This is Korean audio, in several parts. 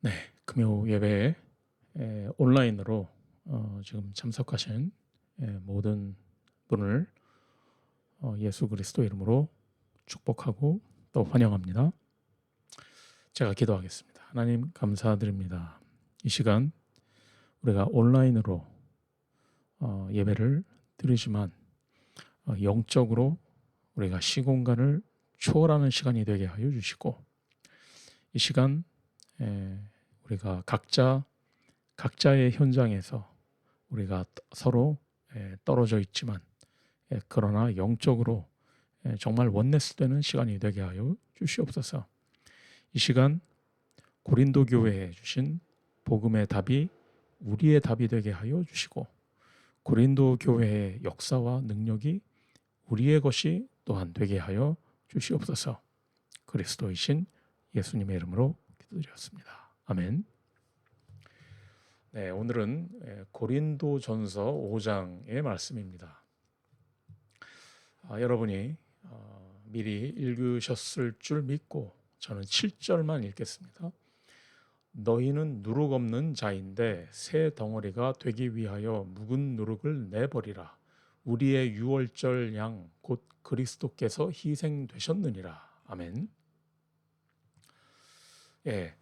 네, 금요 예배에 온라인으로 지금 참석하신 모든 분을 예수 그리스도 이름으로 축복하고 또 환영합니다. 제가 기도하겠습니다. 하나님 감사드립니다. 이 시간 우리가 온라인으로 예배를 드리지만 영적으로 우리가 시공간을 초월하는 시간이 되게 하여 주시고, 이 시간 우리가 각자의 현장에서 우리가 서로 떨어져 있지만 그러나 영적으로 정말 원네스 되는 시간이 되게 하여 주시옵소서. 이 시간 고린도 교회에 주신 복음의 답이 우리의 답이 되게 하여 주시고, 고린도 교회의 역사와 능력이 우리의 것이 또한 되게 하여 주시옵소서. 그리스도이신 예수님의 이름으로 기도드렸습니다. 아멘. 네, 오늘은 고린도전서 5장의 말씀입니다. 여러분이 미리 읽으셨을 줄 믿고 저는 7절만 읽겠습니다. 너희는 누룩 없는 자인데 새 덩어리가 되기 위하여 묵은 누룩을 내버리라. 우리의 유월절 양 곧 그리스도께서 희생되셨느니라. 아멘. 예,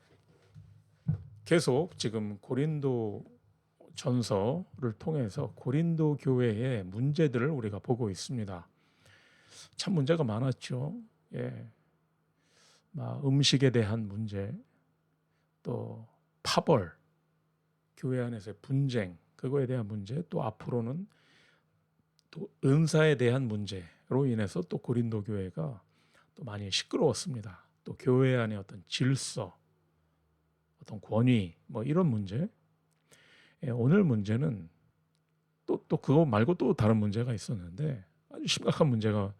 계속 지금 고린도 전서를 통해서 고린도 교회의 문제들을 우리가 보고 있습니다. 참 문제가 많았죠. 예, 음식에 대한 문제, 또 파벌, 교회 안에서의 분쟁, 그거에 대한 문제, 또 앞으로는 또 은사에 대한 문제로 인해서 또 고린도 교회가 또 많이 시끄러웠습니다. 또 교회 안에 어떤 질서, 어떤 권위, 이런 문제. 오늘 문제는 또 그거 말고 또 다른 문제가 있었는데, 아주 심각한 문제가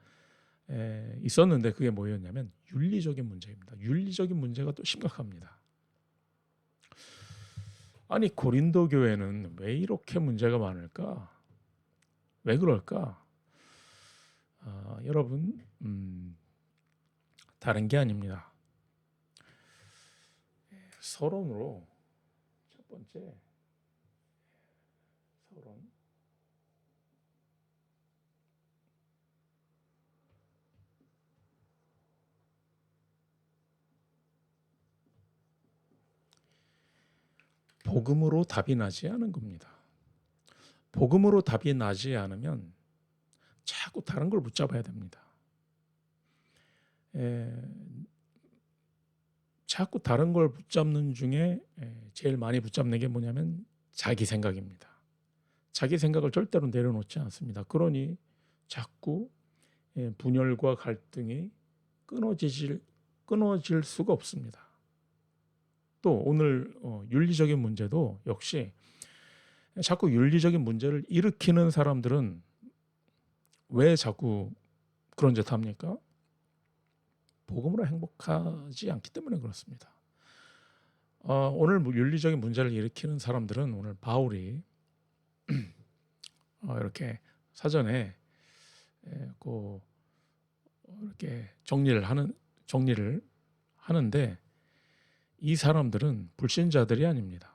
있었는데, 그게 뭐였냐면 윤리적인 문제입니다. 윤리적인 문제가 또 심각합니다. 아니, 고린도 교회는 왜 이렇게 문제가 많을까? 왜 그럴까? 여러분, 다른 게 아닙니다. 서론으로 첫 번째 서론. 복음으로 답이 나지 않은 겁니다. 복음으로 답이 나지 않으면 자꾸 다른 걸 붙잡아야 됩니다. 자꾸 다른 걸 붙잡는 중에 제일 많이 붙잡는 게 뭐냐면 자기 생각입니다. 자기 생각을 절대로 내려놓지 않습니다. 그러니 자꾸 분열과 갈등이 끊어질 수가 없습니다. 또 오늘 윤리적인 문제도 역시 자꾸 윤리적인 문제를 일으키는 사람들은 왜 자꾸 그런 짓 합니까? 복음으로 행복하지 않기 때문에 그렇습니다. 오늘 윤리적인 문제를 일으키는 사람들은 오늘 바울이 이렇게 사전에 이렇게 정리를 하는데, 이 사람들은 불신자들이 아닙니다.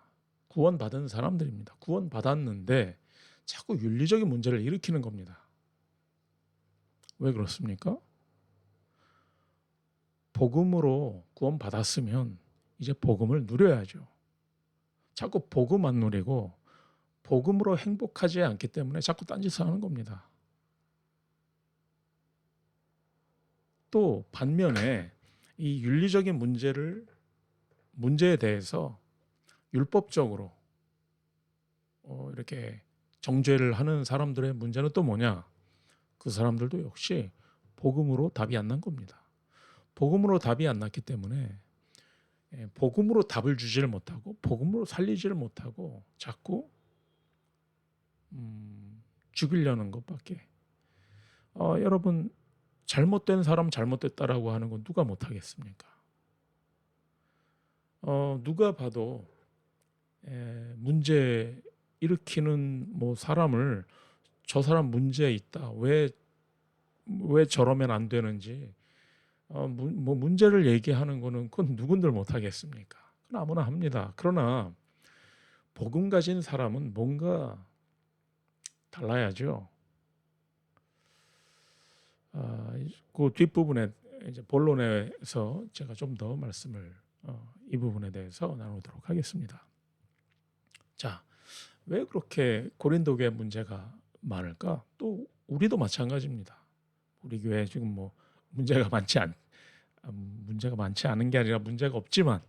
구원받은 사람들입니다. 구원받았는데 자꾸 윤리적인 문제를 일으키는 겁니다. 왜 그렇습니까? 복음으로 구원받았으면 이제 복음을 누려야죠. 자꾸 복음 안 누리고 복음으로 행복하지 않기 때문에 자꾸 딴짓을 하는 겁니다. 또 반면에 이 윤리적인 문제에 대해서 율법적으로 이렇게 정죄를 하는 사람들의 문제는 또 뭐냐? 그 사람들도 역시 복음으로 답이 안 난 겁니다. 복음으로 답이 안 났기 때문에 복음으로 답을 주지를 못하고 복음으로 살리지를 못하고 자꾸 죽이려는 것밖에. 여러분, 잘못된 사람 잘못됐다라고 하는 건 누가 못하겠습니까? 누가 봐도 문제 일으키는 사람을, 저 사람 문제 있다, 왜 저러면 안 되는지 문제를 얘기하는 거는 그건 누군들 못하겠습니까? 그건 아무나 합니다. 그러나 복음 가진 사람은 뭔가 달라야죠. 그 뒷부분에 이제 본론에서 제가 좀 더 말씀을 이 부분에 대해서 나누도록 하겠습니다. 자, 왜 그렇게 고린도 교회 문제가 많을까? 또 우리도 마찬가지입니다. 우리 교회 지금 뭐 문제가 많지 않은 게 아니라 문제가 없지만,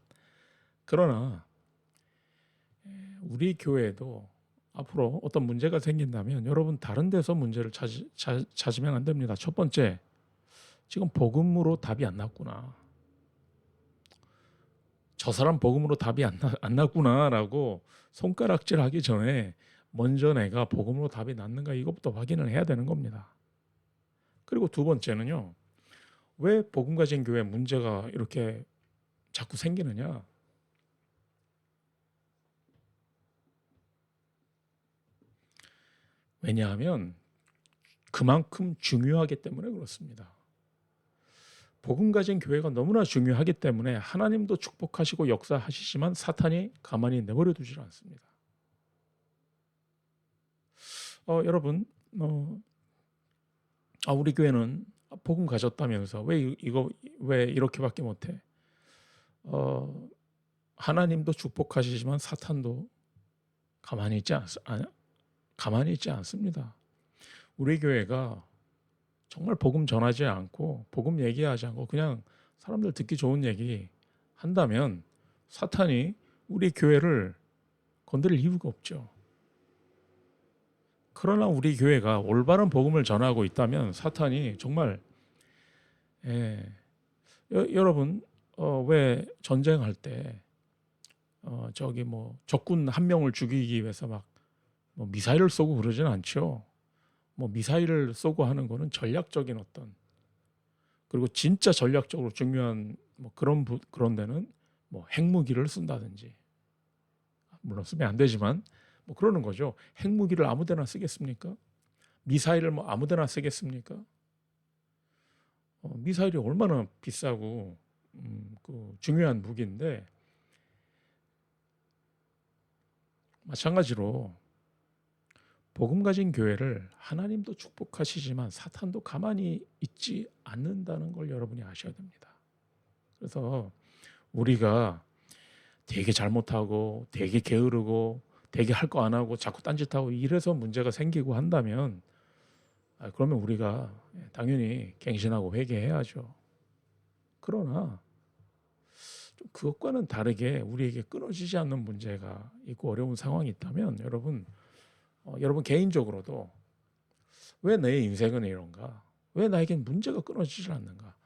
그러나 우리 교회도 앞으로 어떤 문제가 생긴다면 여러분 다른 데서 문제를 찾으면 안 됩니다. 첫 번째, 지금 복음으로 답이 안 났구나. 저 사람 복음으로 답이 안 났구나라고 손가락질하기 전에 먼저 내가 복음으로 답이 났는가 이것부터 확인을 해야 되는 겁니다. 그리고 두 번째는요. 왜 복음 가진 교회 문제가 이렇게 자꾸 생기느냐? 왜냐하면 그만큼 중요하기 때문에 그렇습니다. 복음 가진 교회가 너무나 중요하기 때문에 하나님도 축복하시고 역사하시지만 사탄이 가만히 내버려 두질 않습니다. 여러분, 우리 교회는 복음 가졌다면서 왜 이렇게밖에 못해? 하나님도 축복하시지만 사탄도 가만히 있지 않습니다. 우리 교회가 정말 복음 전하지 않고 복음 얘기하지 않고 그냥 사람들 듣기 좋은 얘기 한다면 사탄이 우리 교회를 건드릴 이유가 없죠. 그러나 우리 교회가 올바른 복음을 전하고 있다면 사탄이 정말 여러분 왜 전쟁할 때 저기 뭐 적군 한 명을 죽이기 위해서 막 뭐 미사일을 쏘고 그러진 않죠. 뭐 미사일을 쏘고 하는 거는 전략적인 어떤, 그리고 진짜 전략적으로 중요한 뭐 그런 데는 뭐 핵무기를 쓴다든지, 물론 쓰면 안 되지만 뭐 그러는 거죠. 핵무기를 아무데나 쓰겠습니까? 미사일을 뭐 아무데나 쓰겠습니까? 미사일이 얼마나 비싸고 그 중요한 무기인데, 마찬가지로 복음 가진 교회를 하나님도 축복하시지만 사탄도 가만히 있지 않는다는 걸 여러분이 아셔야 됩니다. 그래서 우리가 되게 잘못하고 되게 게으르고 되게 할 거 안 하고 자꾸 딴짓하고 이래서 문제가 생기고 한다면 그러면 우리가 당연히 갱신하고 회개해야죠. 그러나 좀 그것과는 다르게 우리에게 끊어지지 않는 문제가 있고 어려운 상황이 있다면 여러분 개인적으로도 왜 내 인생은 이런가? 왜 나에겐 문제가 끊어지질 않는가?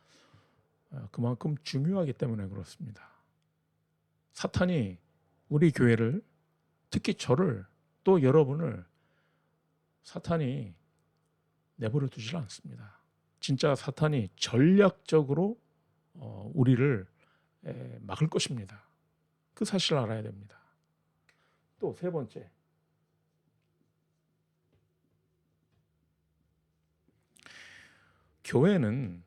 그만큼 중요하기 때문에 그렇습니다. 사탄이 우리 교회를, 특히 저를, 또 여러분을 사탄이 내버려 두질 않습니다. 진짜 사탄이 전략적으로 우리를 막을 것입니다. 그 사실을 알아야 됩니다. 또 세 번째, 교회는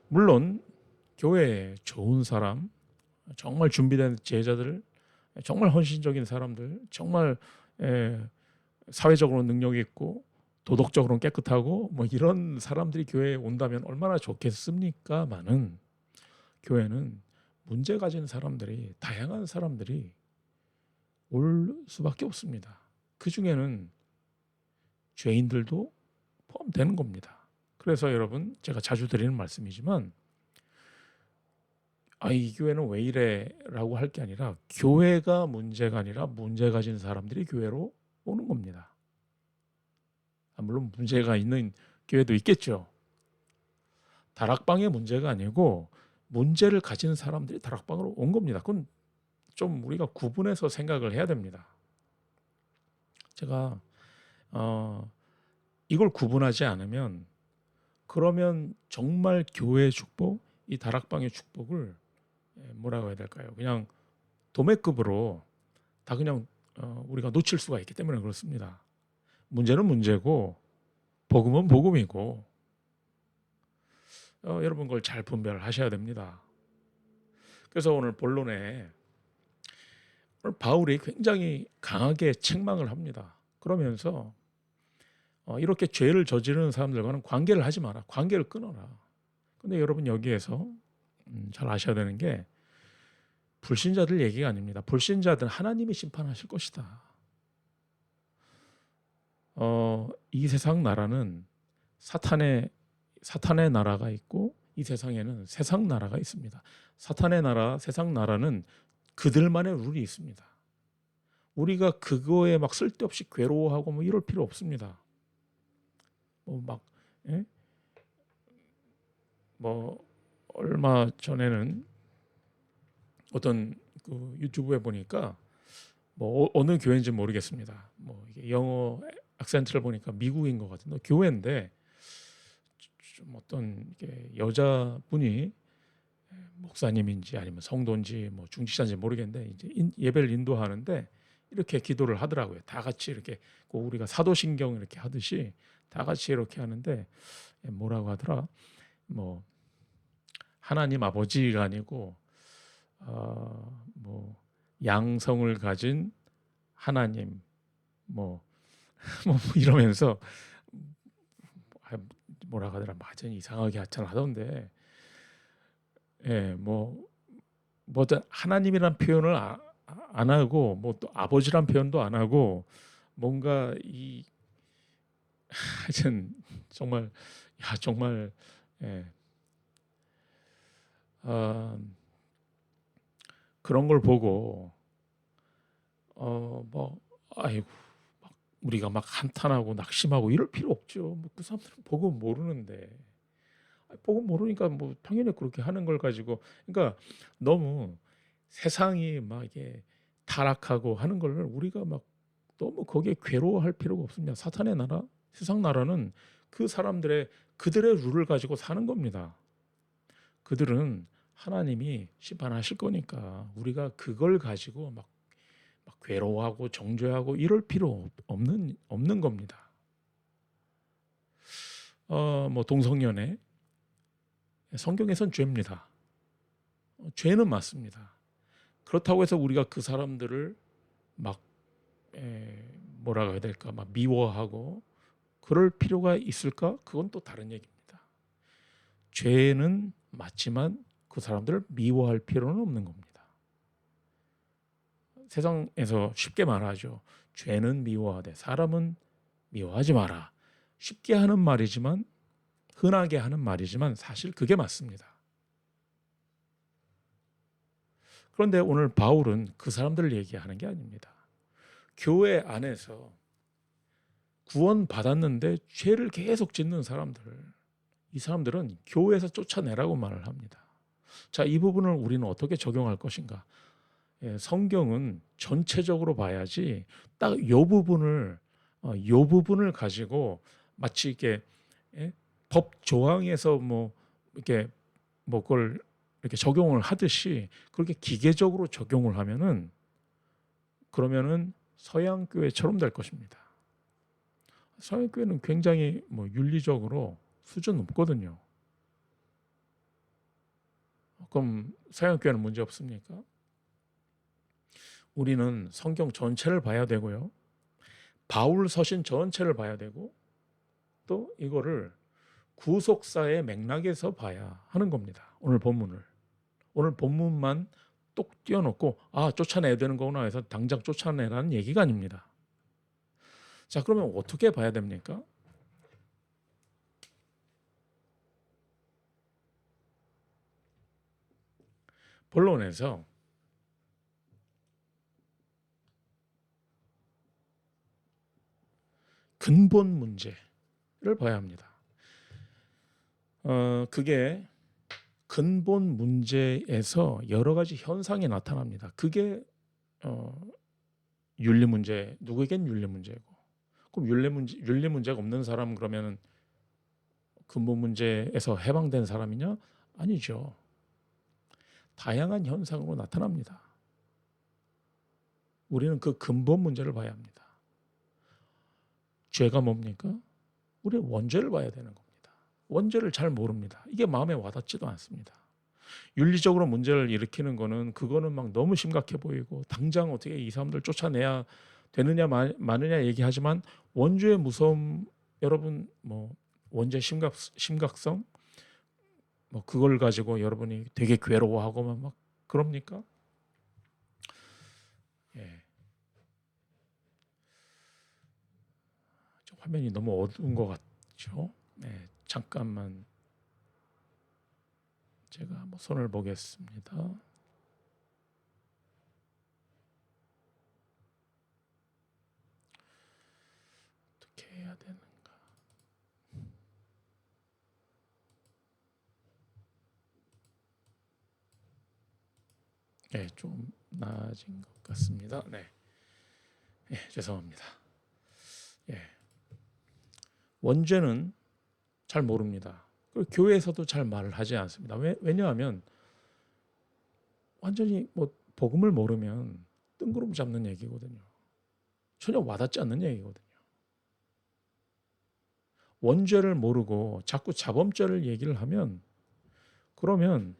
물론 교회에 좋은 사람, 정말 준비된 제자들, 정말 헌신적인 사람들, 정말 사회적으로 능력이 있고 도덕적으로는 깨끗하고 뭐 이런 사람들이 교회에 온다면 얼마나 좋겠습니까마는, 교회는 문제 가진 사람들이, 다양한 사람들이 올 수밖에 없습니다. 그 중에는 죄인들도 포함되는 겁니다. 그래서 여러분, 제가 자주 드리는 말씀이지만 이 교회는 왜 이래 라고 할 게 아니라 교회가 문제가 아니라 문제 가진 사람들이 교회로 오는 겁니다. 물론 문제가 있는 교회도 있겠죠. 다락방의 문제가 아니고 문제를 가진 사람들이 다락방으로 온 겁니다. 그건 좀 우리가 구분해서 생각을 해야 됩니다. 제가 이걸 구분하지 않으면, 그러면 정말 교회의 축복, 이 다락방의 축복을 뭐라고 해야 될까요? 그냥 도매급으로 다 그냥 우리가 놓칠 수가 있기 때문에 그렇습니다. 문제는 문제고 복음은 복음이고 여러분 그걸 잘 분별하셔야 됩니다. 그래서 오늘 본론에 오늘 바울이 굉장히 강하게 책망을 합니다. 그러면서 이렇게 죄를 저지르는 사람들과는 관계를 하지 마라. 관계를 끊어라. 근데 여러분 여기에서 잘 아셔야 되는 게 불신자들 얘기가 아닙니다. 불신자들은 하나님이 심판하실 것이다. 이 세상 나라는 사탄의 나라가 있고 이 세상에는 세상 나라가 있습니다. 사탄의 나라, 세상 나라는 그들만의 룰이 있습니다. 우리가 그거에 막 쓸데없이 괴로워하고 뭐 이럴 필요 없습니다. 뭐 얼마 전에는 어떤 그 유튜브에 보니까 뭐 어느 교회인지 모르겠습니다. 뭐 이게 영어 악센트를 보니까 미국인 것 같은데 교회인데 좀 어떤 이게 여자분이 목사님인지 아니면 성도인지 뭐 중직자인지 모르겠는데 이제 예배를 인도하는데 이렇게 기도를 하더라고요. 다 같이 이렇게 우리가 사도신경 이렇게 하듯이 다 같이 이렇게 하는데 뭐라고 하더라? 뭐 하나님 아버지가 아니고 뭐 양성을 가진 하나님 뭐 이러면서 뭐라고 하더라? 완전 이상하게 하던데 뭐 하나님이란 표현을 안 하고 뭐 또 아버지란 표현도 안 하고 뭔가 하여튼 정말 정말 그런 걸 보고 아이고 막 우리가 막 한탄하고 낙심하고 이럴 필요 없죠. 뭐 그 사람들은 보고 모르는데 보고 모르니까 뭐 당연히 그렇게 하는 걸 가지고 그러니까 너무 세상이 막 이게 타락하고 하는 걸 우리가 막 너무 거기에 괴로워할 필요가 없습니다. 사탄의 나라, 세상 나라는 그 사람들의 그들의 룰을 가지고 사는 겁니다. 그들은 하나님이 심판하실 거니까 우리가 그걸 가지고 막 괴로워하고 정죄하고 이럴 필요 없는 겁니다. 뭐 동성연애 성경에선 죄입니다. 죄는 맞습니다. 그렇다고 해서 우리가 그 사람들을 막 뭐라고 해야 될까 막 미워하고 그럴 필요가 있을까? 그건 또 다른 얘기입니다. 죄는 맞지만 그 사람들을 미워할 필요는 없는 겁니다. 세상에서 쉽게 말하죠. 죄는 미워하되 사람은 미워하지 마라. 쉽게 하는 말이지만 흔하게 하는 말이지만 사실 그게 맞습니다. 그런데 오늘 바울은 그 사람들을 얘기하는 게 아닙니다. 교회 안에서 구원 받았는데 죄를 계속 짓는 사람들, 이 사람들은 교회에서 쫓아내라고 말을 합니다. 자, 이 부분을 우리는 어떻게 적용할 것인가? 성경은 전체적으로 봐야지 딱 이 부분을 가지고 마치 이렇게 법 조항에서 그걸 이렇게 적용을 하듯이 그렇게 기계적으로 적용을 하면은 그러면은 서양 교회처럼 될 것입니다. 서양 교회는 굉장히 윤리적으로 수준 높거든요. 그럼 서양 교회는 문제 없습니까? 우리는 성경 전체를 봐야 되고요. 바울 서신 전체를 봐야 되고 또 이거를 구속사의 맥락에서 봐야 하는 겁니다. 오늘 본문만 똑 띄워놓고 쫓아내야 되는 거구나 해서 당장 쫓아내라는 얘기가 아닙니다. 자, 그러면 어떻게 봐야 됩니까? 본론에서 근본 문제를 봐야 합니다. 그게 근본 문제에서 여러 가지 현상이 나타납니다. 그게 윤리 문제, 누구에겐 윤리 문제고, 그럼 윤리 문제가 없는 사람 그러면은 근본 문제에서 해방된 사람이냐? 아니죠. 다양한 현상으로 나타납니다. 우리는 그 근본 문제를 봐야 합니다. 죄가 뭡니까? 우리 원죄를 봐야 되는 겁니다. 원죄를 잘 모릅니다. 이게 마음에 와닿지도 않습니다. 윤리적으로 문제를 일으키는 거는 그거는 막 너무 심각해 보이고 당장 어떻게 이 사람들 쫓아내야 되느냐 마느냐 얘기하지만 원죄의 무서움 여러분 뭐 원죄 심각성 뭐 그걸 가지고 여러분이 되게 괴로워하고만 막 그럽니까? 예. 화면이 너무 어두운 것 같죠? 네, 잠깐만 제가 한번 손을 보겠습니다. 어떻게 해야 되는가? 네, 좀 나아진 것 같습니다. 네, 죄송합니다. 예, 원죄는 잘 모릅니다. 그리고 교회에서도 잘 말을 하지 않습니다. 왜냐하면 완전히 뭐 복음을 모르면 뜬구름 잡는 얘기거든요. 전혀 와닿지 않는 얘기거든요. 원죄를 모르고 자꾸 자범죄를 얘기를 하면 그러면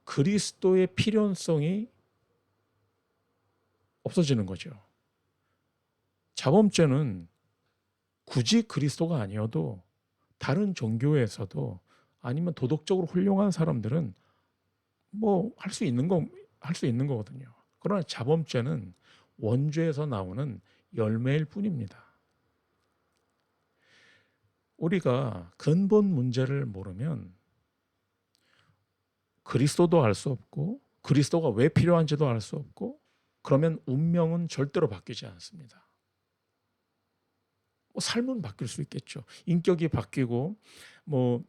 그리스도의 필연성이 없어지는 거죠. 자범죄는 굳이 그리스도가 아니어도 다른 종교에서도 아니면 도덕적으로 훌륭한 사람들은 뭐 할 수 있는 거거든요. 그러나 자범죄는 원죄에서 나오는 열매일 뿐입니다. 우리가 근본 문제를 모르면 그리스도도 알 수 없고 그리스도가 왜 필요한지도 알 수 없고 그러면 운명은 절대로 바뀌지 않습니다. 삶은 바뀔 수 있겠죠. 인격이 바뀌고 뭐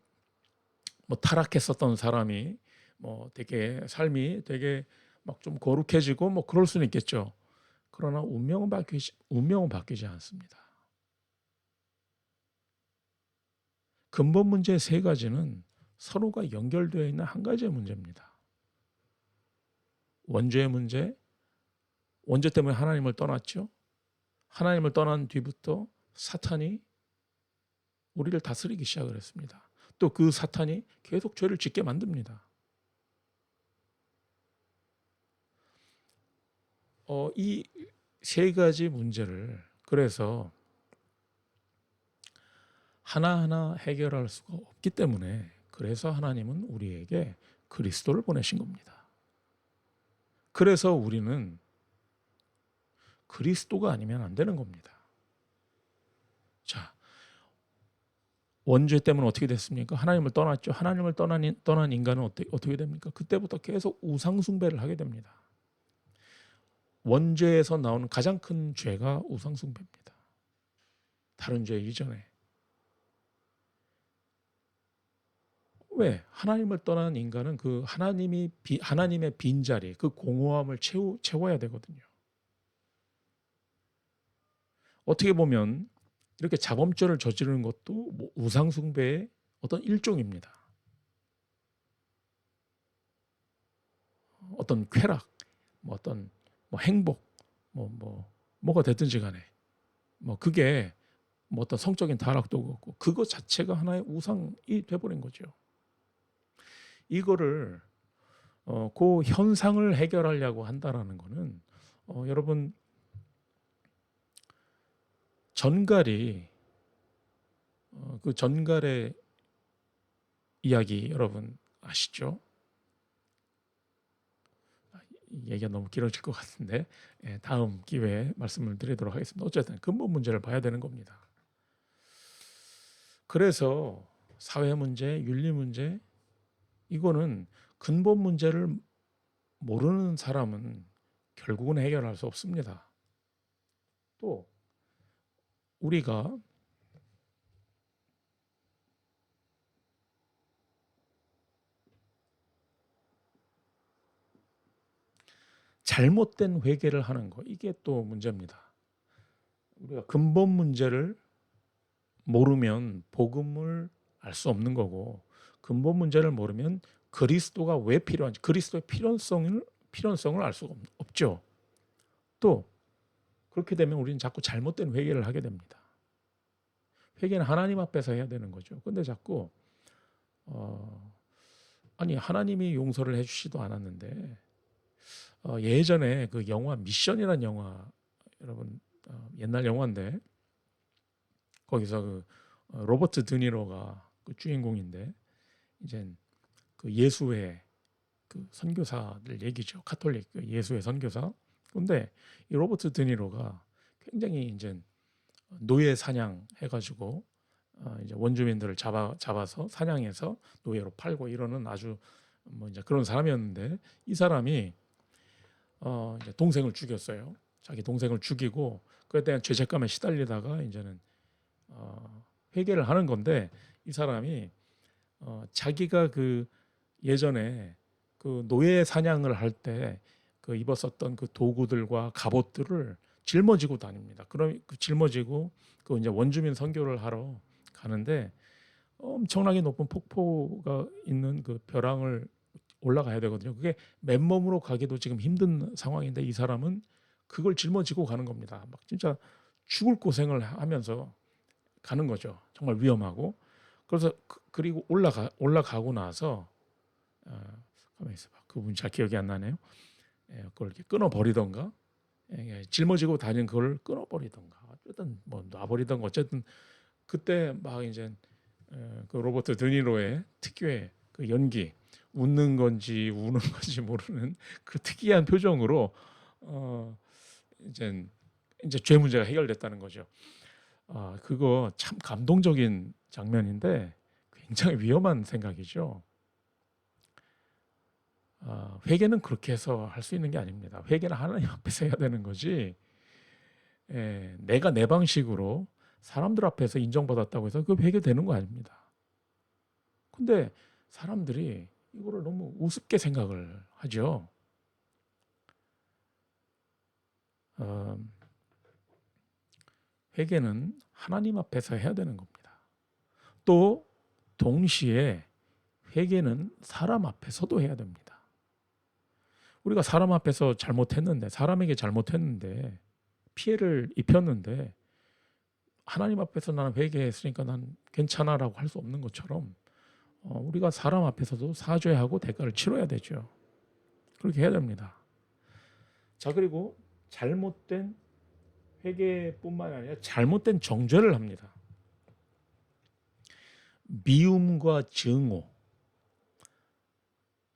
타락했었던 사람이 뭐 되게 삶이 되게 막 좀 거룩해지고 뭐 그럴 수는 있겠죠. 그러나 운명은 바뀌지 않습니다. 근본 문제 세 가지는 서로가 연결되어 있는 한 가지의 문제입니다. 원죄의 문제, 원죄 때문에 하나님을 떠났죠. 하나님을 떠난 뒤부터 사탄이 우리를 다스리기 시작을 했습니다. 또 그 사탄이 계속 죄를 짓게 만듭니다. 이 세 가지 문제를 그래서 하나하나 해결할 수가 없기 때문에 그래서 하나님은 우리에게 그리스도를 보내신 겁니다. 그래서 우리는 그리스도가 아니면 안 되는 겁니다. 자, 원죄 때문에 어떻게 됐습니까? 하나님을 떠났죠. 하나님을 떠난 인간은 어떻게 됩니까? 그때부터 계속 우상숭배를 하게 됩니다. 원죄에서 나오는 가장 큰 죄가 우상숭배입니다. 다른 죄 이전에. 왜? 하나님을 떠난 인간은 그 하나님의 빈자리, 그 공허함을 채워야 되거든요. 어떻게 보면 이렇게 자범죄를 저지르는 것도 뭐 우상숭배의 어떤 일종입니다. 어떤 쾌락, 뭐 어떤 뭐 행복, 뭐가 됐든지 간에 뭐 그게 뭐 어떤 성적인 타락도 그렇고 그거 자체가 하나의 우상이 돼버린 거죠. 이거를 그 현상을 해결하려고 한다라는 거는 여러분 전갈이 그 전갈의 이야기 여러분 아시죠? 얘기가 너무 길어질 것 같은데 다음 기회에 말씀을 드리도록 하겠습니다. 어쨌든 근본 문제를 봐야 되는 겁니다. 그래서 사회 문제, 윤리 문제 이거는 근본 문제를 모르는 사람은 결국은 해결할 수 없습니다. 또 우리가 잘못된 회개를 하는 거 이게 또 문제입니다. 우리가 근본 문제를 모르면 복음을 알 수 없는 거고 근본 문제를 모르면 그리스도가 왜 필요한지 그리스도의 필연성을 알 수가 없죠. 또 그렇게 되면 우리는 자꾸 잘못된 회개를 하게 됩니다. 회개는 하나님 앞에서 해야 되는 거죠. 근데 자꾸 아니 하나님이 용서를 해주시도 않았는데 예전에 그 영화 미션이라는 영화 여러분 옛날 영화인데 거기서 그 로버트 드니로가 그 주인공인데 이제 그 예수의 그 선교사들 얘기죠. 카톨릭 그 예수의 선교사. 근데 이 로버트 드니로가 굉장히 이제 노예 사냥 해가지고 이제 원주민들을 잡아서 사냥해서 노예로 팔고 이러는 아주 뭐 이제 그런 사람이었는데 이 사람이 이제 동생을 죽였어요. 자기 동생을 죽이고 그에 대한 죄책감에 시달리다가 이제는 회개를 하는 건데 이 사람이 자기가 그 예전에 그 노예 사냥을 할 때 그 입었었던 그 도구들과 갑옷들을 짊어지고 다닙니다. 그럼 그 짊어지고 그 이제 원주민 선교를 하러 가는데 엄청나게 높은 폭포가 있는 그 벼랑을 올라가야 되거든요. 그게 맨몸으로 가기도 지금 힘든 상황인데 이 사람은 그걸 짊어지고 가는 겁니다. 막 진짜 죽을 고생을 하면서 가는 거죠. 정말 위험하고. 그래서 그리고 올라가고 나서 가만히 있어봐. 그분 잘 기억이 안 나네요. 그걸 이렇게 끊어버리던가 짊어지고 다니는 그걸 끊어버리던가 어쨌든 뭐 놔버리던가 어쨌든 그때 막 이제 그 로버트 드니로의 특유의 그 연기 웃는 건지 우는 건지 모르는 그 특이한 표정으로 이제 죄 문제가 해결됐다는 거죠. 그거 참 감동적인 장면인데 굉장히 위험한 생각이죠. 회개는 그렇게 해서 할 수 있는 게 아닙니다. 회개는 하나님 앞에서 해야 되는 거지. 내가 내 방식으로 사람들 앞에서 인정받았다고 해서 그 회개되는 거 아닙니다. 근데 사람들이 이거를 너무 우습게 생각을 하죠. 회개는 하나님 앞에서 해야 되는 겁니다. 또 동시에 회개는 사람 앞에서도 해야 됩니다. 우리가 사람 앞에서 잘못했는데 사람에게 잘못했는데 피해를 입혔는데 하나님 앞에서 나는 회개했으니까 난 괜찮아라고 할 수 없는 것처럼 우리가 사람 앞에서도 사죄하고 대가를 치러야 되죠. 그렇게 해야 됩니다. 자, 그리고 잘못된 회개뿐만 아니라 잘못된 정죄를 합니다. 미움과 증오.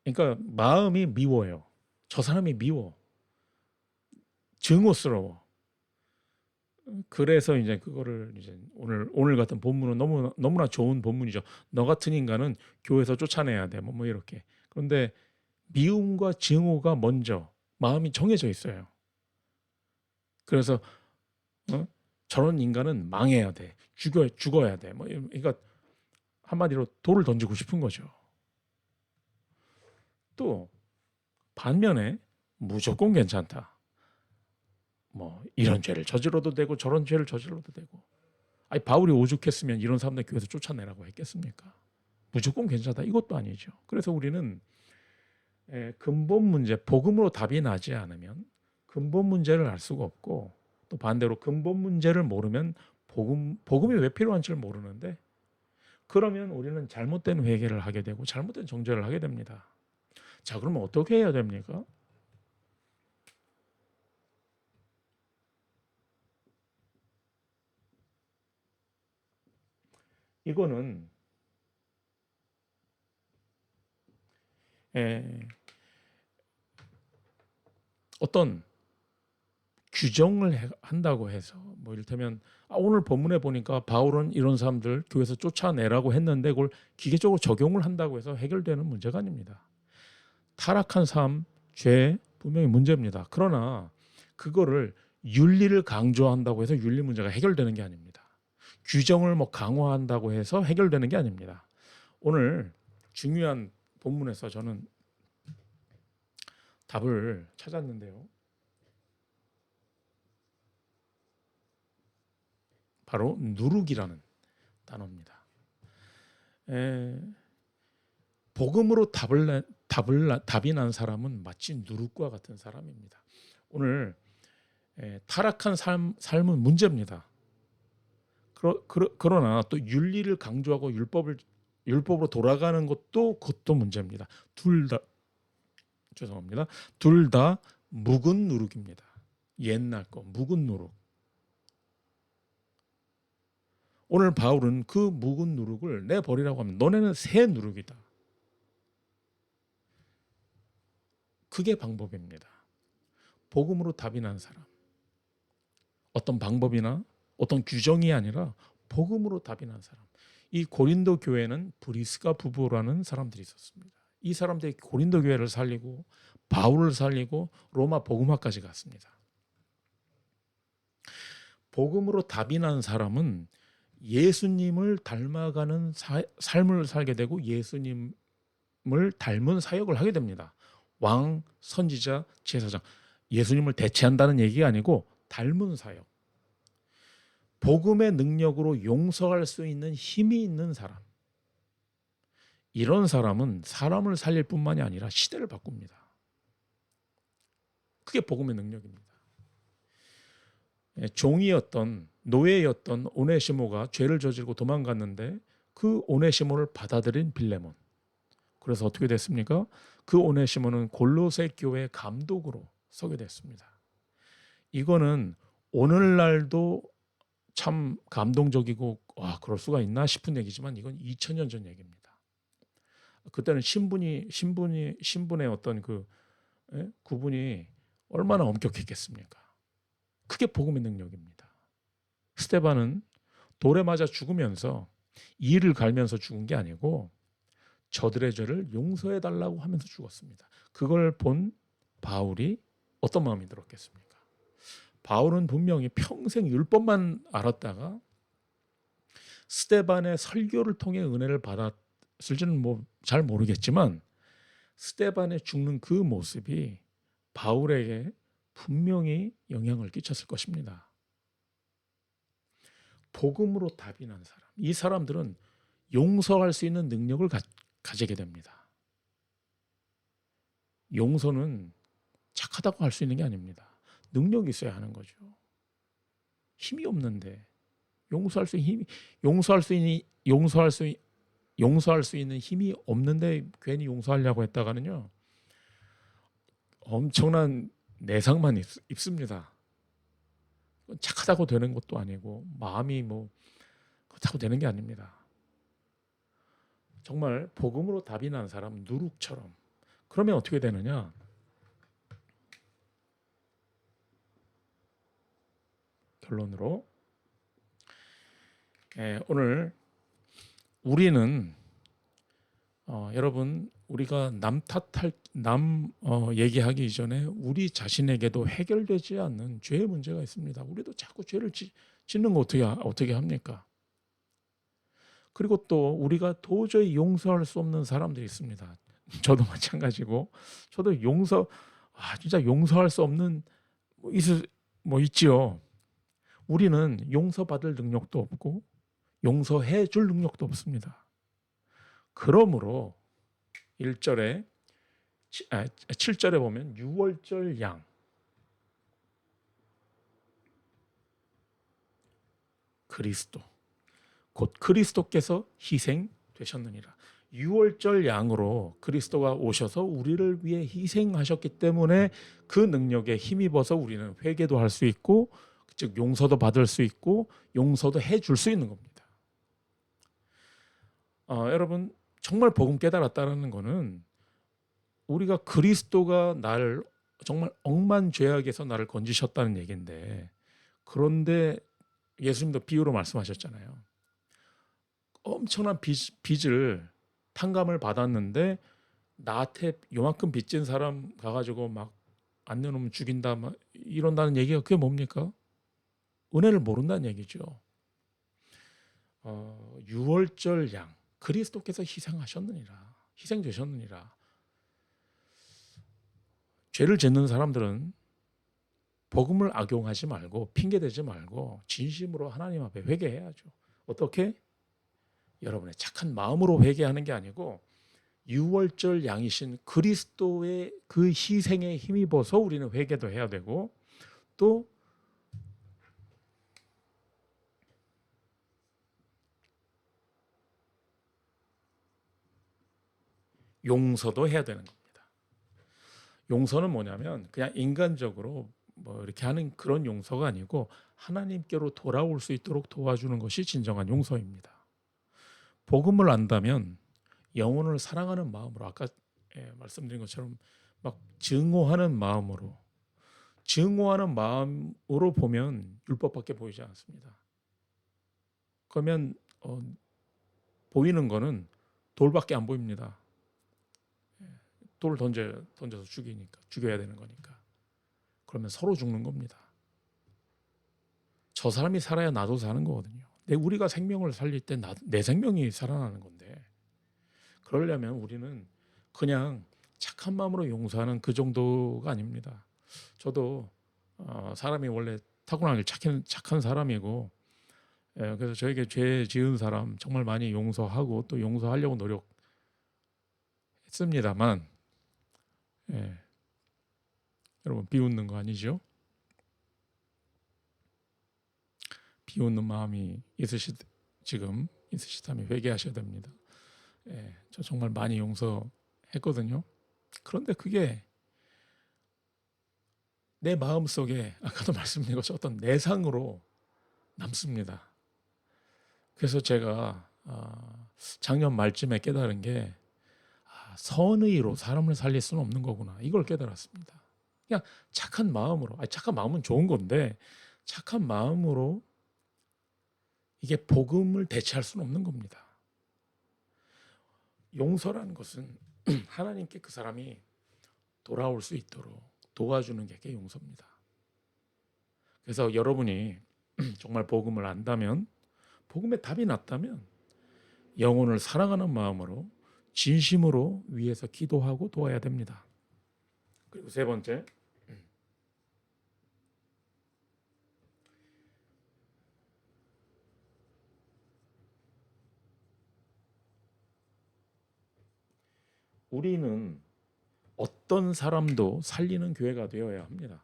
그러니까 마음이 미워요. 저 사람이 미워. 증오스러워. 그래서 이제 그거를 이제 오늘 같은 본문은 너무나 좋은 본문이죠. 너 같은 인간은 교회에서 쫓아내야 돼. 뭐 이렇게. 그런데 미움과 증오가 먼저 마음이 정해져 있어요. 그래서 저런 인간은 망해야 돼. 죽어야 돼. 뭐 그러니까 한마디로 돌을 던지고 싶은 거죠. 또 반면에 무조건 괜찮다. 뭐 이런 죄를 저질러도 되고 저런 죄를 저질러도 되고. 아니 바울이 오죽했으면 이런 사람들 교회에서 쫓아내라고 했겠습니까? 무조건 괜찮다 이것도 아니죠. 그래서 우리는 근본 문제, 복음으로 답이 나지 않으면 근본 문제를 알 수가 없고 또 반대로 근본 문제를 모르면 복음이 왜 필요한지를 모르는데 그러면 우리는 잘못된 회개를 하게 되고 잘못된 정죄를 하게 됩니다. 자, 그러면 어떻게 해야 됩니까? 이거는 어떤 규정을 한다고 해서 뭐 이를테면 오늘 본문에 보니까 바울은 이런 사람들 교회에서 쫓아내라고 했는데 그걸 기계적으로 적용을 한다고 해서 해결되는 문제가 아닙니다. 타락한 삶, 죄 분명히 문제입니다. 그러나 그거를 윤리를 강조한다고 해서 윤리 문제가 해결되는 게 아닙니다. 규정을 뭐 강화한다고 해서 해결되는 게 아닙니다. 오늘 중요한 본문에서 저는 답을 찾았는데요. 바로 누룩이라는 단어입니다. 복음으로 답이 난 사람은 마치 누룩과 같은 사람입니다. 오늘 타락한 삶은 문제입니다. 그러나 또 윤리를 강조하고 율법을 율법으로 돌아가는 것도 그것도 문제입니다. 둘 다 죄송합니다. 둘 다 묵은 누룩입니다. 옛날 거 묵은 누룩. 오늘 바울은 그 묵은 누룩을 내버리라고 하면 너네는 새 누룩이다. 그게 방법입니다. 복음으로 답이 난 사람. 어떤 방법이나 어떤 규정이 아니라 복음으로 답이 난 사람. 이 고린도 교회는 브리스가 부부라는 사람들이 있었습니다. 이 사람들이 고린도 교회를 살리고 바울을 살리고 로마 복음화까지 갔습니다. 복음으로 답이 난 사람은 예수님을 닮아가는 삶을 살게 되고 예수님을 닮은 사역을 하게 됩니다. 왕, 선지자, 제사장. 예수님을 대체한다는 얘기가 아니고 닮은 사역. 복음의 능력으로 용서할 수 있는 힘이 있는 사람. 이런 사람은 사람을 살릴 뿐만이 아니라 시대를 바꿉니다. 그게 복음의 능력입니다. 종이었던 노예였던 오네시모가 죄를 저지르고 도망갔는데 그 오네시모를 받아들인 빌레몬. 그래서 어떻게 됐습니까? 그 오네시모는 골로새 교회 감독으로 서게 됐습니다. 이거는 오늘날도 참 감동적이고 와 그럴 수가 있나 싶은 얘기지만 이건 2000년 전 얘기입니다. 그때는 신분의 어떤 그 구분이 얼마나 엄격했겠습니까? 그게 복음의 능력입니다. 스데반은 돌에 맞아 죽으면서 이를 갈면서 죽은 게 아니고 저들의 죄를 용서해 달라고 하면서 죽었습니다. 그걸 본 바울이 어떤 마음이 들었겠습니까? 바울은 분명히 평생 율법만 알았다가 스데반의 설교를 통해 은혜를 받았을지는 잘 모르겠지만 스데반의 죽는 그 모습이 바울에게 분명히 영향을 끼쳤을 것입니다. 복음으로 답이 난 사람. 이 사람들은 용서할 수 있는 능력을 가지게 됩니다. 용서는 착하다고 할 수 있는 게 아닙니다. 능력이 있어야 하는 거죠. 힘이 없는데 용서할 수 있는 힘이 없는데 괜히 용서하려고 했다가는요. 엄청난 내상만 입습니다. 착하다고 되는 것도 아니고 마음이 그렇다고 되는 게 아닙니다. 정말 복음으로 답이 난 사람 누룩처럼. 그러면 어떻게 되느냐? 결론으로 오늘 우리는 여러분 우리가 남 얘기하기 이전에 우리 자신에게도 해결되지 않는 죄의 문제가 있습니다. 우리도 자꾸 죄를 짓는 거 어떻게 합니까? 그리고 또 우리가 도저히 용서할 수 없는 사람들이 있습니다. 저도 마찬가지고 저도 진짜 용서할 수 없는 있지요. 우리는 용서받을 능력도 없고 용서해 줄 능력도 없습니다. 그러므로 7절에 보면 유월절 양 그리스도 곧 그리스도께서 희생되셨느니라. 유월절 양으로 그리스도가 오셔서 우리를 위해 희생하셨기 때문에 그 능력에 힘입어서 우리는 회개도 할 수 있고 즉 용서도 받을 수 있고 용서도 해줄 수 있는 겁니다. 여러분 정말 복음 깨달았다는 거는 우리가 그리스도가 나를 정말 억만 죄악에서 나를 건지셨다는 얘기인데 그런데 예수님도 비유로 말씀하셨잖아요. 엄청난 빚을 탕감을 받았는데 나한테 요만큼 빚진 사람 가가지고 막 안 내놓으면 죽인다 막 이런다는 얘기가 그게 뭡니까? 은혜를 모른다는 얘기죠. 유월절 양 그리스도께서 희생되셨느니라. 죄를 짓는 사람들은 복음을 악용하지 말고 핑계대지 말고 진심으로 하나님 앞에 회개해야죠. 어떻게? 여러분의 착한 마음으로 회개하는 게 아니고 유월절 양이신 그리스도의 그 희생에 힘입어서 우리는 회개도 해야 되고 또 용서도 해야 되는 겁니다. 용서는 뭐냐면 그냥 인간적으로 뭐 이렇게 하는 그런 용서가 아니고 하나님께로 돌아올 수 있도록 도와주는 것이 진정한 용서입니다. 복음을 안다면 영혼을 사랑하는 마음으로 아까 말씀드린 것처럼 막 증오하는 마음으로 보면 율법밖에 보이지 않습니다. 그러면 보이는 거는 돌밖에 안 보입니다. 돌을 던져서 죽여야 되는 거니까. 그러면 서로 죽는 겁니다. 저 사람이 살아야 나도 사는 거거든요. 우리가 생명을 살릴 때 내 생명이 살아나는 건데, 그러려면 우리는 그냥 착한 마음으로 용서하는 그 정도가 아닙니다. 저도 사람이 원래 타고나길 착한 사람이고, 그래서 저에게 죄 지은 사람 정말 많이 용서하고 또 용서하려고 노력했습니다만, 여러분 비웃는 거 아니죠? 비웃는 마음이 있으시다면 회개하셔야 됩니다. 저 정말 많이 용서했거든요. 그런데 그게 내 마음속에 아까도 말씀드린 것처럼 어떤 내상으로 남습니다. 그래서 제가 작년 말쯤에 깨달은 게 선의로 사람을 살릴 수는 없는 거구나. 이걸 깨달았습니다. 그냥 착한 마음으로, 착한 마음은 좋은 건데 착한 마음으로 이게 복음을 대체할 수는 없는 겁니다. 용서라는 것은 하나님께 그 사람이 돌아올 수 있도록 도와주는 게 용서입니다. 그래서 여러분이 정말 복음을 안다면, 복음의 답이 났다면 영혼을 사랑하는 마음으로 진심으로 위해서 기도하고 도와야 됩니다. 그리고 세 번째, 우리는 어떤 사람도 살리는 교회가 되어야 합니다.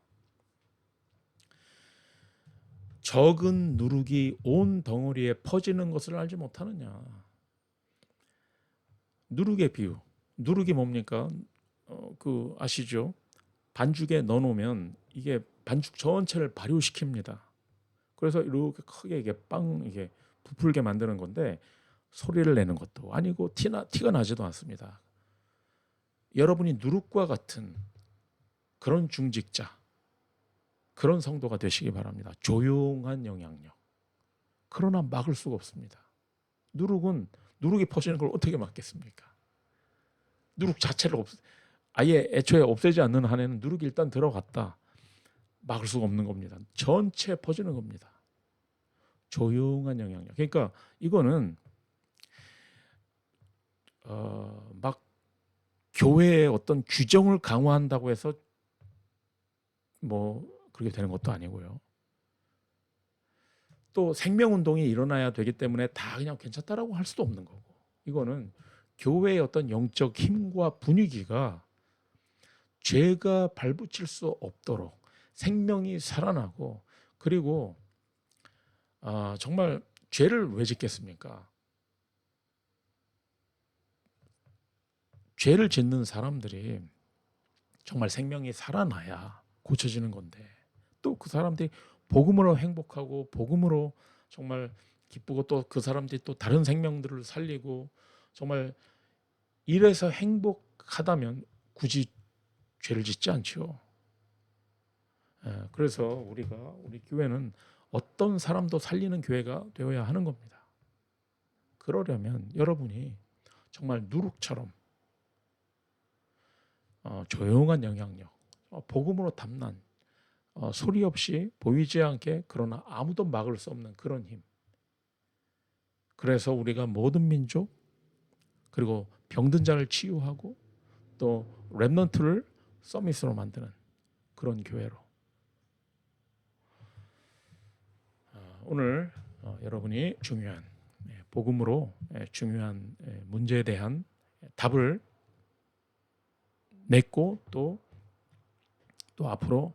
적은 누룩이 온 덩어리에 퍼지는 것을 알지 못하느냐. 누룩의 비유. 누룩이 뭡니까? 아시죠? 반죽에 넣어놓으면 이게 반죽 전체를 발효시킵니다. 그래서 이렇게 크게 이게 부풀게 만드는 건데 소리를 내는 것도 아니고 티가 나지도 않습니다. 여러분이 누룩과 같은 그런 중직자, 그런 성도가 되시기 바랍니다. 조용한 영향력. 그러나 막을 수가 없습니다. 누룩이 퍼지는 걸 어떻게 막겠습니까? 누룩 자체를 아예 애초에 없애지 않는 한에는 누룩이 일단 들어갔다. 막을 수가 없는 겁니다. 전체 퍼지는 겁니다. 조용한 영향력. 그러니까 이거는 막 교회의 어떤 규정을 강화한다고 해서 뭐 그렇게 되는 것도 아니고요. 또 생명운동이 일어나야 되기 때문에 다 그냥 괜찮다라고 할 수도 없는 거고, 이거는 교회의 어떤 영적 힘과 분위기가 죄가 발붙일 수 없도록 생명이 살아나고, 그리고 정말 죄를 왜 짓겠습니까? 죄를 짓는 사람들이 정말 생명이 살아나야 고쳐지는 건데, 또 그 사람들이 복음으로 행복하고 복음으로 정말 기쁘고 또 그 사람들이 또 다른 생명들을 살리고 정말 이래서 행복하다면 굳이 죄를 짓지 않죠. 그래서 우리 교회는 어떤 사람도 살리는 교회가 되어야 하는 겁니다. 그러려면 여러분이 정말 누룩처럼 조용한 영향력, 복음으로 담난 소리 없이 보이지 않게 그러나 아무도 막을 수 없는 그런 힘. 그래서 우리가 모든 민족 그리고 병든 자를 치유하고 또 렘넌트를 서밋으로 만드는 그런 교회로 오늘 여러분이 중요한 복음으로 중요한 문제에 대한 답을 냈고 또 앞으로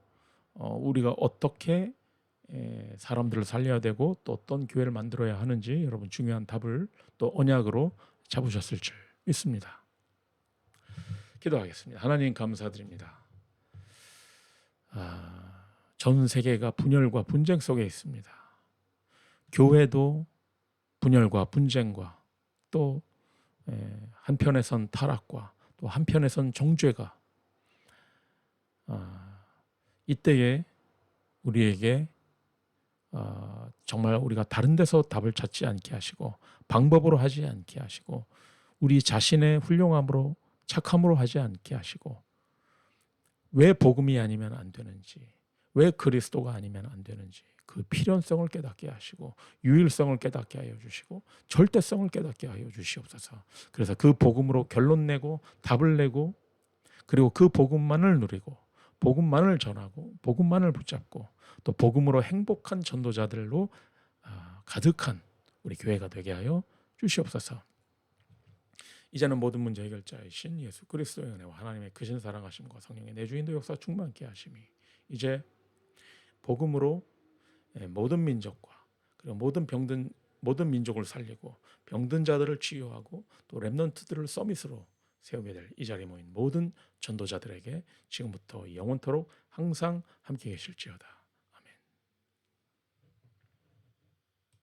우리가 어떻게 사람들을 살려야 되고 또 어떤 교회를 만들어야 하는지 여러분 중요한 답을 또 언약으로 잡으셨을 줄 믿습니다. 기도하겠습니다. 하나님 감사드립니다. 전 세계가 분열과 분쟁 속에 있습니다. 교회도 분열과 분쟁과 또 한편에선 타락과 또 한편에선 정죄가 이때에 우리에게 정말 우리가 다른 데서 답을 찾지 않게 하시고 방법으로 하지 않게 하시고 우리 자신의 훌륭함으로 착함으로 하지 않게 하시고 왜 복음이 아니면 안 되는지 왜 그리스도가 아니면 안 되는지 그 필연성을 깨닫게 하시고 유일성을 깨닫게 하여 주시고 절대성을 깨닫게 하여 주시옵소서. 그래서 그 복음으로 결론 내고 답을 내고 그리고 그 복음만을 누리고 복음만을 전하고 복음만을 붙잡고 또 복음으로 행복한 전도자들로 가득한 우리 교회가 되게 하여 주시옵소서. 이제는 모든 문제 해결자이신 예수 그리스도의 은혜와 하나님의 크신 사랑하심과 성령의 내주인도 역사 충만케 하심이 이제 복음으로 모든 민족과 그리고 모든 민족을 살리고 병든 자들을 치유하고 또 렘넌트들을 서밋으로 세우게 될 이 자리에 모인 모든 전도자들에게 지금부터 영원토록 항상 함께 계실지어다.